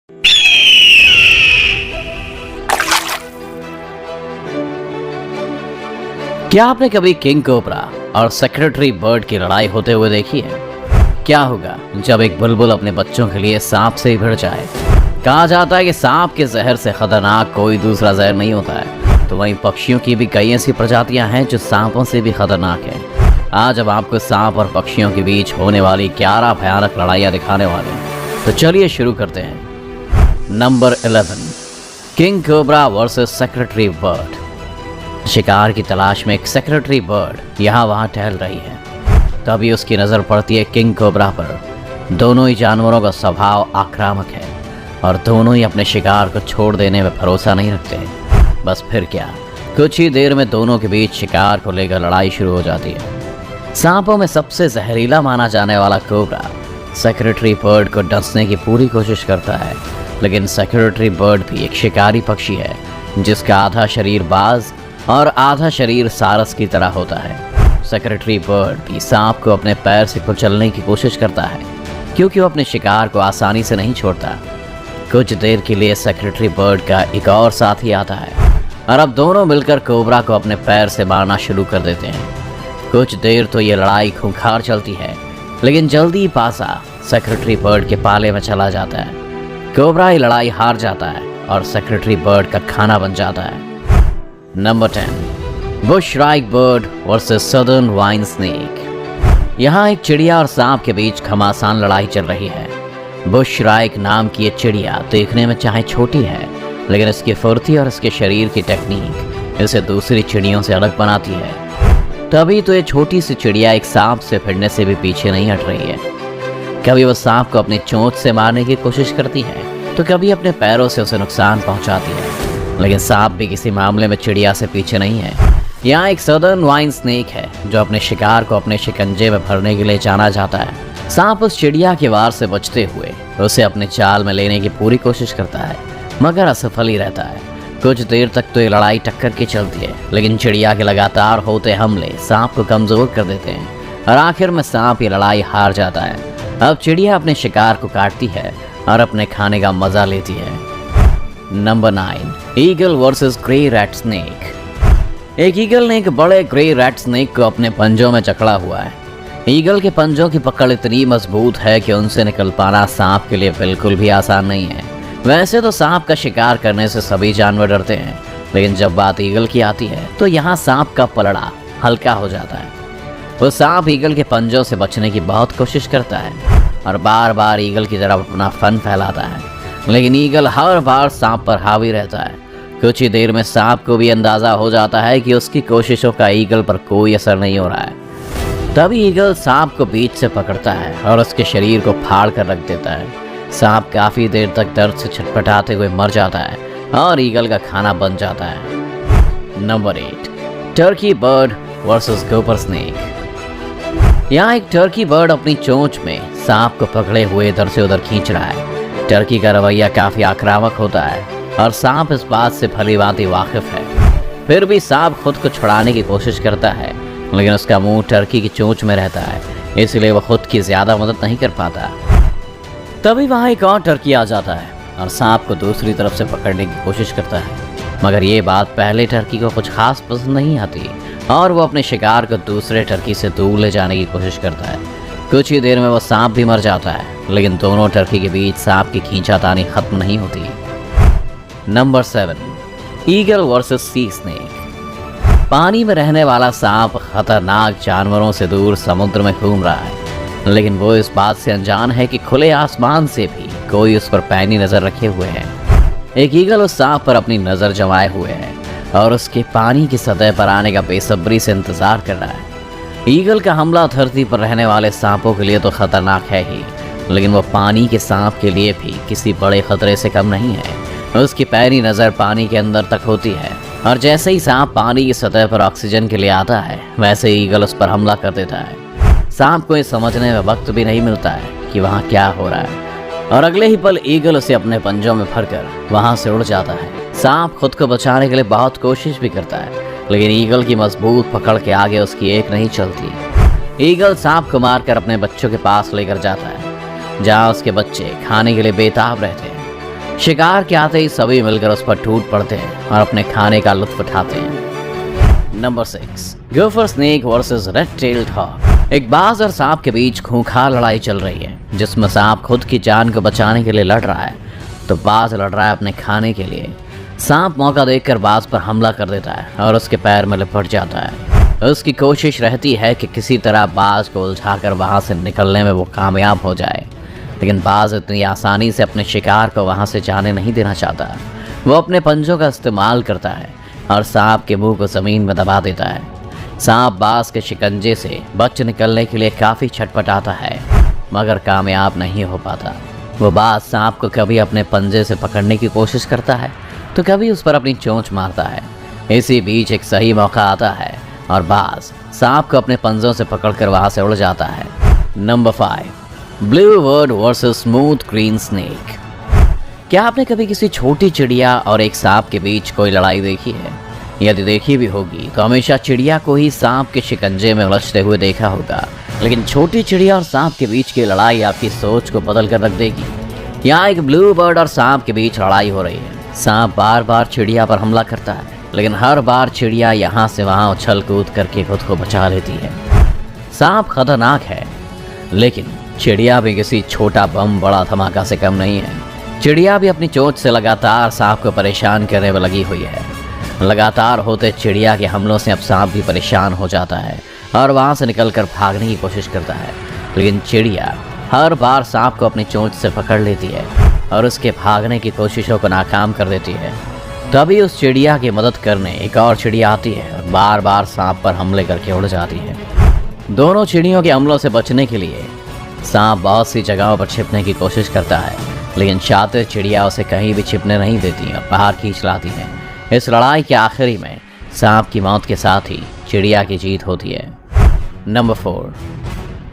क्या आपने कभी किंग कोबरा और सेक्रेटरी बर्ड की लड़ाई होते हुए देखी है? क्या होगा जब एक बुलबुल अपने बच्चों के लिए सांप से भिड़ जाए? कहा जाता है कि सांप के जहर से खतरनाक कोई दूसरा जहर नहीं होता है। तो वहीं पक्षियों की भी कई ऐसी प्रजातियां हैं जो सांपों से भी खतरनाक है। आज अब आपको सांप और पक्षियों के बीच होने वाली 11 भयानक लड़ाइयां दिखाने वाले हैं। तो चलिए शुरू करते हैं। Number 11, king cobra versus secretary bird. शिकार की तलाश में एक सेक्रेटरी बर्ड यहाँ वहाँ टहल रही है। तभी उसकी नज़र पड़ती है किंग कोबरा पर। दोनों ही जानवरों का स्वभाव आक्रामक है और दोनों ही अपने शिकार को छोड़ देने में भरोसा नहीं रखते। बस फिर क्या, कुछ ही देर में दोनों के बीच शिकार को लेकर लड़ाई शुरू हो जाती है। सांपों में सबसे जहरीला माना जाने वाला कोबरा सेक्रेटरी बर्ड को डसने की पूरी कोशिश करता है, लेकिन सेक्रेटरी बर्ड भी एक शिकारी पक्षी है जिसका आधा शरीर बाज और आधा शरीर सारस की तरह होता है। सेक्रेटरी बर्ड भी सांप को अपने पैर से कुचलने की कोशिश करता है क्योंकि वो अपने शिकार को आसानी से नहीं छोड़ता। कुछ देर के लिए सेक्रेटरी बर्ड का एक और साथी आता है और अब दोनों मिलकर कोबरा को अपने पैर से मारना शुरू कर देते हैं। कुछ देर तो ये लड़ाई खूंखार चलती है, लेकिन जल्दी ही पासा सेक्रेटरी बर्ड के पाले में चला जाता है। कोबरा ये लड़ाई हार जाता है और सेक्रेटरी बर्ड का खाना बन जाता है। Number 10, bush shrike bird versus southern vine snake. यहाँ एक चिड़िया और सांप के बीच घमासान लड़ाई चल रही है। बुश राइक नाम की ये चिड़िया देखने में चाहे छोटी है, लेकिन इसकी फुर्ती और इसके शरीर की टेक्निक इसे दूसरी चिड़ियों से अलग बनाती है। तभी तो ये छोटी सी चिड़िया एक सांप से भिड़ने से भी पीछे नहीं हट रही है। कभी वो सांप को अपनी चोंच से मारने की कोशिश करती है तो कभी अपने पैरों से उसे नुकसान पहुंचाती है, लेकिन सांप भी किसी मामले में चिड़िया से पीछे नहीं है। यहाँ एक सदर्न वाइन स्नेक है जो अपने शिकार को अपने शिकंजे में भरने के लिए जाना जाता है। सांप उस चिड़िया के वार से बचते हुए उसे अपने चाल में लेने की पूरी कोशिश करता है, मगर असफल ही रहता है। कुछ देर तक तो ये लड़ाई टक्कर की चलती है, लेकिन चिड़िया के लगातार होते हमले सांप को कमजोर कर देते हैं और आखिर में सांप ये लड़ाई हार जाता है। अब चिड़िया अपने शिकार को काटती है और अपने खाने का मजा लेती है। Number 9, eagle versus grey rat snake. एक ईगल ने एक बड़े ग्रे रैट स्नेक को अपने पंजों में जकड़ा हुआ है। ईगल के पंजों की पकड़ इतनी मजबूत है कि उनसे निकल पाना सांप के लिए बिल्कुल भी आसान नहीं है। वैसे तो सांप का शिकार करने से सभी जानवर डरते हैं, लेकिन जब बात ईगल की आती है तो यहाँ सांप का पलड़ा हल्का हो जाता है। वो सांप ईगल के पंजों से बचने की बहुत कोशिश करता है और बार बार ईगल की तरफ अपना फन फैलाता है, लेकिन ईगल हर बार सांप पर हावी रहता है। कुछ ही देर में सांप को भी अंदाजा हो जाता है कि उसकी कोशिशों का ईगल पर कोई असर नहीं हो रहा है। तभी ईगल सांप को बीच से पकड़ता है और उसके शरीर को फाड़ कर रख देता है। सांप काफी देर तक दर्द से छटपटाते हुए मर जाता है और ईगल का खाना बन जाता है। Number 8, turkey bird versus gopher snake. यहाँ एक टर्की बर्ड अपनी चोंच में सांप को पकड़े हुए इधर से उधर खींच रहा है। टर्की का रवैया काफी आक्रामक होता है और सांप इस बात से भलीभांति वाकिफ है। फिर भी सांप खुद को छुड़ाने की कोशिश करता है, लेकिन उसका मुंह टर्की की चोंच में रहता है, इसलिए वह खुद की ज्यादा मदद नहीं कर पाता। तभी वहां एक और टर्की आ जाता है और सांप को दूसरी तरफ से पकड़ने की कोशिश करता है, मगर ये बात पहले टर्की को कुछ खास पसंद नहीं आती और वो अपने शिकार को दूसरे टर्की से दूर ले जाने की कोशिश करता है। कुछ ही देर में वो सांप भी मर जाता है, लेकिन दोनों टर्की के बीच सांप की खींचातानी खत्म नहीं होती। नंबर 7, ईगल वर्सेस सी स्नेक। पानी में रहने वाला सांप खतरनाक जानवरों से दूर समुद्र में घूम रहा है, लेकिन वो इस बात से अनजान है कि खुले आसमान से भी कोई उस पर पैनी नजर रखे हुए है। एक ईगल उस सांप पर अपनी नजर जमाए हुए है और उसके पानी की सतह पर आने का बेसब्री से इंतजार कर रहा है। ईगल का हमला धरती पर रहने वाले सांपों के लिए तो खतरनाक है ही, लेकिन वो पानी के सांप के लिए भी किसी बड़े खतरे से कम नहीं है। उसकी पैनी नज़र पानी के अंदर तक होती है और जैसे ही सांप पानी की सतह पर ऑक्सीजन के लिए आता है, वैसे ही ईगल उस पर हमला कर देता है। सांप को ये समझने में वक्त भी नहीं मिलता है कि वहाँ क्या हो रहा है और अगले ही पल ईगल उसे अपने पंजों में भरकर वहाँ से उड़ जाता है। सांप खुद को बचाने के लिए बहुत कोशिश भी करता है, लेकिन ईगल की मजबूत पकड़ के आगे उसकी एक नहीं चलती। ईगल सांप को मारकर अपने बच्चों के पास लेकर जाता है, जहाँ उसके बच्चे खाने के लिए बेताब रहते हैं। शिकार के आते ही सभी मिलकर उस पर टूट पड़ते हैं और अपने खाने का लुत्फ उठाते हैं। Number 6, gopher snake versus red tailed hawk. एक बाज और सांप के बीच खूंखार लड़ाई चल रही है, जिसमें सांप खुद की जान को बचाने के लिए लड़ रहा है तो बाज लड़ रहा है अपने खाने के लिए। सांप मौका देखकर बाज पर हमला कर देता है और उसके पैर में लिपट जाता है। उसकी कोशिश रहती है कि किसी तरह बाज को उलझाकर वहां से निकलने में वो कामयाब हो जाए, लेकिन बाज इतनी आसानी से अपने शिकार को वहां से जाने नहीं देना चाहता। वो अपने पंजों का इस्तेमाल करता है और सांप के मुंह को जमीन में दबा देता है। सांप बाज के शिकंजे से बच निकलने के लिए काफी छटपटाता है, मगर कामयाब नहीं हो पाता। वो बाज सांप को कभी अपने पंजे से पकड़ने की कोशिश करता है तो कभी उस पर अपनी चोंच मारता है। इसी बीच एक सही मौका आता है और बाज सांप को अपने पंजों से पकड़कर वहां से उड़ जाता है। Number 5, blue bird versus smooth green snake. क्या आपने कभी किसी छोटी चिड़िया और एक सांप के बीच कोई लड़ाई देखी है? यदि देखी भी होगी तो हमेशा चिड़िया को ही सांप के शिकंजे में उलझते हुए देखा होगा, लेकिन छोटी चिड़िया और सांप के बीच की लड़ाई आपकी सोच को बदल कर रख देगी। यहाँ एक ब्लू बर्ड और सांप के बीच लड़ाई हो रही है। सांप बार बार चिड़िया पर हमला करता है, लेकिन हर बार चिड़िया यहाँ से वहाँ उछल कूद करके खुद को बचा लेती है। सांप खतरनाक है, लेकिन चिड़िया भी किसी छोटा बम बड़ा धमाका से कम नहीं है। चिड़िया भी अपनी चोंच से लगातार सांप को परेशान करने में लगी हुई है। लगातार होते चिड़िया के हमलों से अब सांप भी परेशान हो जाता है और वहाँ से निकलकर भागने की कोशिश करता है, लेकिन चिड़िया हर बार सांप को अपनी चोंच से पकड़ लेती है और उसके भागने की कोशिशों को नाकाम कर देती है। तभी उस चिड़िया की मदद करने एक और चिड़िया आती है और बार बार सांप पर हमले करके उड़ जाती है। दोनों चिड़ियों के हमलों से बचने के लिए सांप बहुत सी जगहों पर छिपने की कोशिश करता है, लेकिन शातिर चिड़िया उसे कहीं भी छिपने नहीं देती और बाहर खींच लाती है। इस लड़ाई के आखिरी में सांप की मौत के साथ ही चिड़िया की जीत होती है। नंबर 4,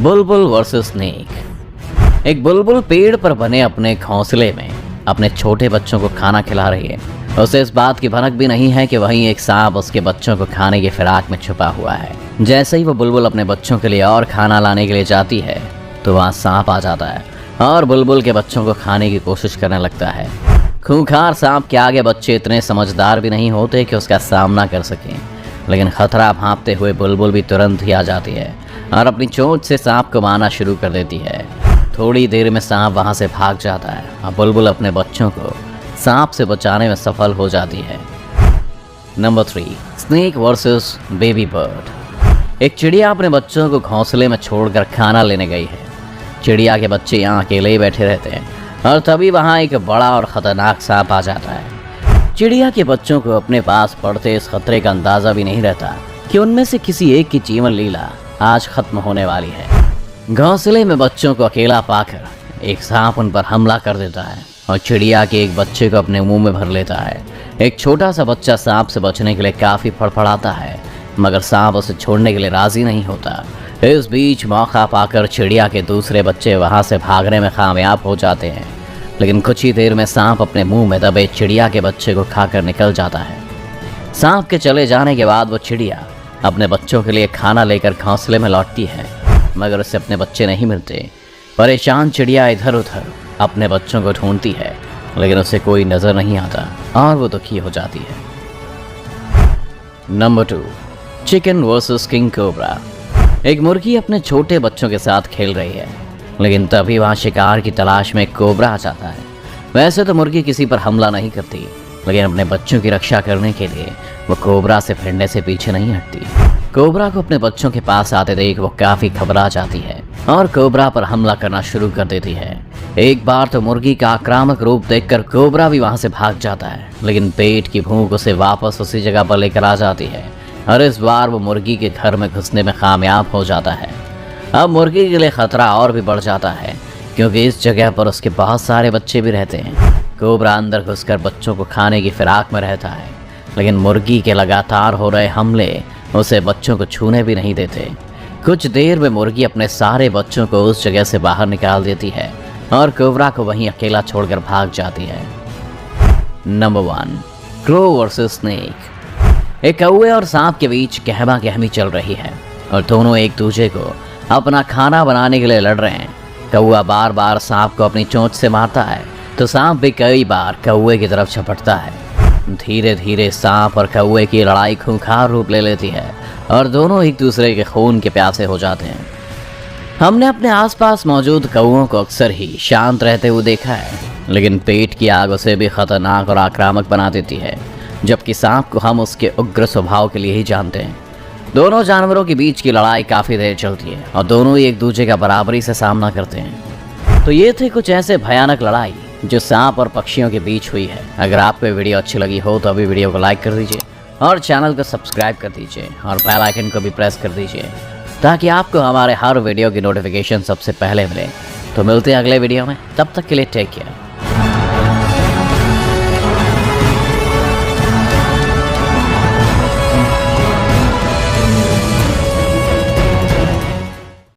बुलबुल वर्सेस स्नेक। एक बुलबुल पेड़ पर बने अपने घोंसले में अपने छोटे बच्चों को खाना खिला रही है। उसे इस बात की भनक भी नहीं है कि वहीं एक सांप उसके बच्चों को खाने की फिराक में छुपा हुआ है। जैसे ही वो बुलबुल अपने बच्चों के लिए और खाना लाने के लिए जाती है तो वहाँ सांप आ जाता है और बुलबुल के बच्चों को खाने की कोशिश करने लगता है। खूंखार सांप के आगे बच्चे इतने समझदार भी नहीं होते कि उसका सामना कर सकें, लेकिन खतरा भांपते हुए बुलबुल भी तुरंत ही आ जाती है और अपनी चोंच से सांप को मारना शुरू कर देती है। थोड़ी देर में सांप वहां से भाग जाता है और बुलबुल अपने बच्चों को सांप से बचाने में सफल हो जाती है। Number 3, snake versus baby bird. एक चिड़िया अपने बच्चों को घोंसले में छोड़कर खाना लेने गई है। चिड़िया के बच्चे यहाँ अकेले ही बैठे रहते हैं और तभी वहाँ एक बड़ा और ख़तरनाक सांप आ जाता है। चिड़िया के बच्चों को अपने पास पड़ते इस खतरे का अंदाज़ा भी नहीं रहता कि उनमें से किसी एक की जीवन लीला आज ख़त्म होने वाली है। घोंसले में बच्चों को अकेला पाकर एक सांप उन पर हमला कर देता है और चिड़िया के एक बच्चे को अपने मुंह में भर लेता है। एक छोटा सा बच्चा सांप से बचने के लिए काफ़ी फड़फड़ाता है, मगर सांप उसे छोड़ने के लिए राज़ी नहीं होता। इस बीच मौका पाकर चिड़िया के दूसरे बच्चे वहां से भागने में कामयाब हो जाते हैं, लेकिन कुछ ही देर में सांप अपने मुंह में दबे चिड़िया के बच्चे को खाकर निकल जाता है। सांप के चले जाने के बाद वो चिड़िया अपने बच्चों के लिए खाना लेकर घोंसले में लौटती है, मगर उसे अपने बच्चे नहीं मिलते। परेशान चिड़िया इधर उधर अपने बच्चों को ढूंढती है, लेकिन उसे कोई नजर नहीं आता और वो दुखी हो जाती है। Number 2, chicken versus king cobra. एक मुर्गी अपने छोटे बच्चों के साथ खेल रही है, लेकिन तभी वहाँ शिकार की तलाश में एक कोबरा आ जाता है। वैसे तो मुर्गी किसी पर हमला नहीं करती, लेकिन अपने बच्चों की रक्षा करने के लिए वो कोबरा से भिड़ने से पीछे नहीं हटती। कोबरा को अपने बच्चों के पास आते देख वो काफी घबरा जाती है और कोबरा पर हमला करना शुरू कर देती है। एक बार तो मुर्गी का आक्रामक रूप देखकर कोबरा भी वहां से भाग जाता है, लेकिन पेट की भूख उसे वापस उसी जगह पर लेकर आ जाती है और इस बार वो मुर्गी के घर में घुसने में कामयाब हो जाता है। अब मुर्गी के लिए खतरा और भी बढ़ जाता है, क्योंकि इस जगह पर उसके बहुत सारे बच्चे भी रहते हैं। कोबरा अंदर घुसकर बच्चों को खाने की फिराक में रहता है, लेकिन मुर्गी के लगातार हो रहे हमले उसे बच्चों को छूने भी नहीं देते। कुछ देर में मुर्गी अपने सारे बच्चों को उस जगह से बाहर निकाल देती है और कोबरा को वहीं अकेला छोड़कर भाग जाती है। Number 1, crow versus snake. एक कौवे और सांप के बीच गहमा गहमी चल रही है और दोनों एक दूसरे को अपना खाना बनाने के लिए लड़ रहे हैं। कौवा बार बार सांप को अपनी चोंच से मारता है तो सांप भी कई बार कौवे की तरफ झपटता है। धीरे धीरे सांप और कौवे की लड़ाई खूंखार रूप ले लेती है और दोनों एक दूसरे के खून के प्यासे हो जाते हैं। हमने अपने आसपास मौजूद कौवों को अक्सर ही शांत रहते हुए देखा है, लेकिन पेट की आग उसे भी खतरनाक और आक्रामक बना देती है, जबकि सांप को हम उसके उग्र स्वभाव के लिए ही जानते हैं। दोनों जानवरों के बीच की लड़ाई काफ़ी देर चलती है और दोनों ही एक दूसरे का बराबरी से सामना करते हैं। तो ये थे कुछ ऐसे भयानक लड़ाई जो सांप और पक्षियों के बीच हुई है। अगर आपको ये वीडियो अच्छी लगी हो तो अभी वीडियो को लाइक कर दीजिए और चैनल को सब्सक्राइब कर दीजिए और बेल आइकन को भी प्रेस कर दीजिए ताकि आपको हमारे हर वीडियो की नोटिफिकेशन सबसे पहले मिले। तो मिलते हैं अगले वीडियो में, तब तक के लिए टेक केयर।